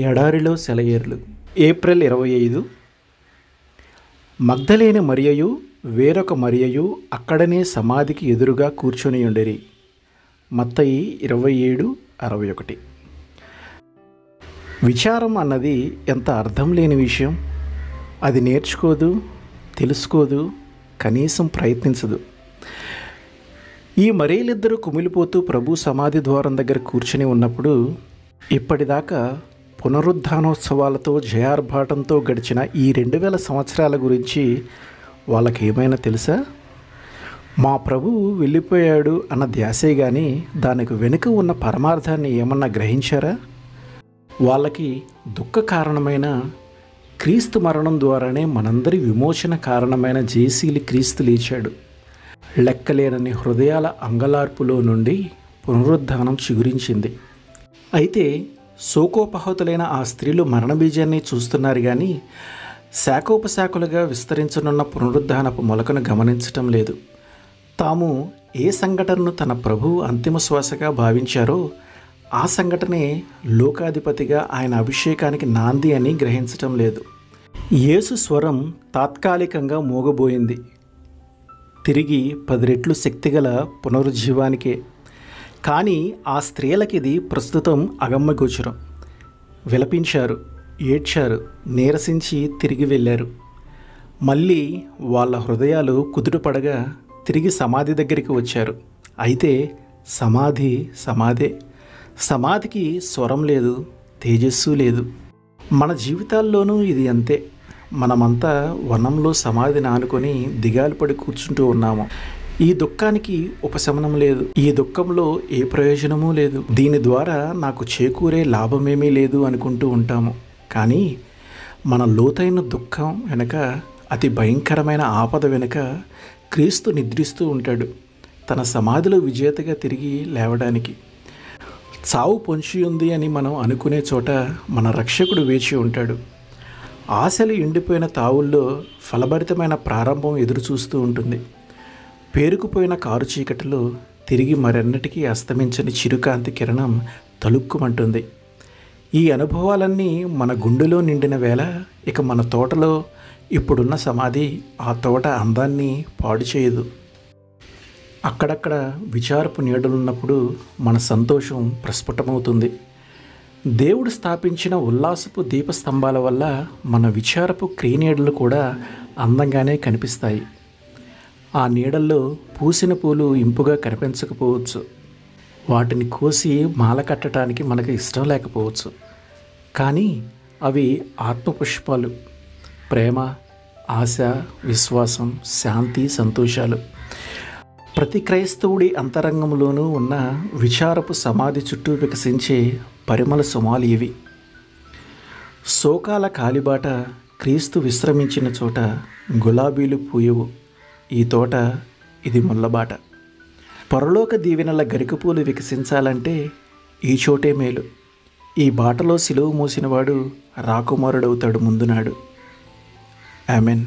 ఎడారిలో సెలయేర్లు. ఏప్రిల్ 25. మగ్దలేని మరియయు వేరొక మరియయు అక్కడనే సమాధికి ఎదురుగా కూర్చొని ఉండేరి. మత్తయి 27:61. విచారం అన్నది ఎంత అర్థం లేని విషయం. అది నేర్చుకోదు, తెలుసుకోదు, కనీసం ప్రయత్నించదు. ఈ మరియలిద్దరూ కుమిలిపోతూ ప్రభు సమాధి ద్వారం దగ్గర కూర్చొని ఉన్నప్పుడు ఇప్పటిదాకా పునరుద్ధానోత్సవాలతో జయార్భాటంతో గడిచిన ఈ 2000 సంవత్సరాల గురించి వాళ్ళకి ఏమైనా తెలుసా? మా ప్రభువు వెళ్ళిపోయాడు అన్న ధ్యాసే కానీ దానికి వెనుక ఉన్న పరమార్థాన్ని ఏమన్నా గ్రహించారా? వాళ్ళకి దుఃఖ కారణమైన క్రీస్తు మరణం ద్వారానే మనందరి విమోచన కారణమైన జయశీలి క్రీస్తు లేచాడు. లెక్కలేనని హృదయాల అంగలార్పులో నుండి పునరుద్ధానం చిగురించింది. అయితే శోకోపహతులైన ఆ స్త్రీలు మరణబీజాన్ని చూస్తున్నారు కానీ శాఖోపశాఖలుగా విస్తరించనున్న పునరుద్ధానపు మొలకను గమనించటం లేదు. తాము ఏ సంఘటనను తన ప్రభువు అంతిమ శ్వాసగా భావించారో ఆ సంఘటనే లోకాధిపతిగా ఆయన అభిషేకానికి నాంది అని గ్రహించటం లేదు. యేసు స్వరం తాత్కాలికంగా మోగబోయింది. తిరిగి 10 రెట్లు శక్తిగల పునరుజ్జీవానికే. కానీ ఆ స్త్రీలకి ఇది ప్రస్తుతం అగమ్యగోచరం. విలపించారు, ఏడ్చారు, నీరసించి తిరిగి వెళ్ళారు. మళ్ళీ వాళ్ళ హృదయాలు కుదుటపడగా తిరిగి సమాధి దగ్గరికి వచ్చారు. అయితే సమాధే. సమాధికి స్వరం లేదు, తేజస్సు లేదు. మన జీవితాల్లోనూ ఇది అంతే. మనమంతా వనంలో సమాధిని ఆనుకొని దిగాలుపడి కూర్చుంటూ ఉన్నాము. ఈ దుఃఖానికి ఉపశమనం లేదు. ఈ దుఃఖంలో ఏ ప్రయోజనమూ లేదు. దీని ద్వారా నాకు చేకూరే లాభమేమీ లేదు అనుకుంటూ ఉంటాము. కానీ మన లోతైన దుఃఖం వెనుక, అతి భయంకరమైన ఆపద వెనుక క్రీస్తు నిద్రిస్తూ ఉంటాడు, తన సమాధిలో విజేతగా తిరిగి లేవడానికి. చావు పొంచి ఉంది అని మనం అనుకునే చోట మన రక్షకుడు వేచి ఉంటాడు. ఆశలు ఎండిపోయిన తావుల్లో ఫలభరితమైన ప్రారంభం ఎదురు చూస్తూ ఉంటుంది. పేరుకుపోయిన కారు చీకటిలో తిరిగి మరెన్నటికీ అస్తమించని చిరుకాంతి కిరణం తలుక్కుమంటుంది. ఈ అనుభవాలన్నీ మన గుండెలో నిండిన వేళ ఇక మన తోటలో ఇప్పుడున్న సమాధి ఆ తోట అందాన్ని పాడు చేయదు. అక్కడక్కడ విచారపు నీడలున్నప్పుడు మన సంతోషం ప్రస్ఫుటమవుతుంది. దేవుడు స్థాపించిన ఉల్లాసపు దీపస్తంభాల వల్ల మన విచారపు క్రీనీడలు కూడా అందంగానే కనిపిస్తాయి. ఆ నీడల్లో పూసిన పూలు ఇంపుగా కనిపించకపోవచ్చు. వాటిని కోసి మాల కట్టడానికి మనకు ఇష్టం లేకపోవచ్చు. కానీ అవి ఆత్మపుష్పాలు. ప్రేమ, ఆశ, విశ్వాసం, శాంతి, సంతోషాలు. ప్రతి క్రైస్తవుడి అంతరంగంలోనూ ఉన్న విచారపు సమాధి చుట్టూ వికసించే పరిమళ సుమాలు ఇవి. శోకాల కాలిబాట క్రీస్తు విశ్రమించిన చోట గులాబీలు పూయవు. ఈ తోట, ఇది ముళ్ళబాట. పరలోక దీవెనల గరికపూలు వికసించాలంటే ఈ చోటే మేలు. ఈ బాటలో సిలువ మోసినవాడు రాకుమారుడవుతాడు ముందునాడు. ఆమెన్.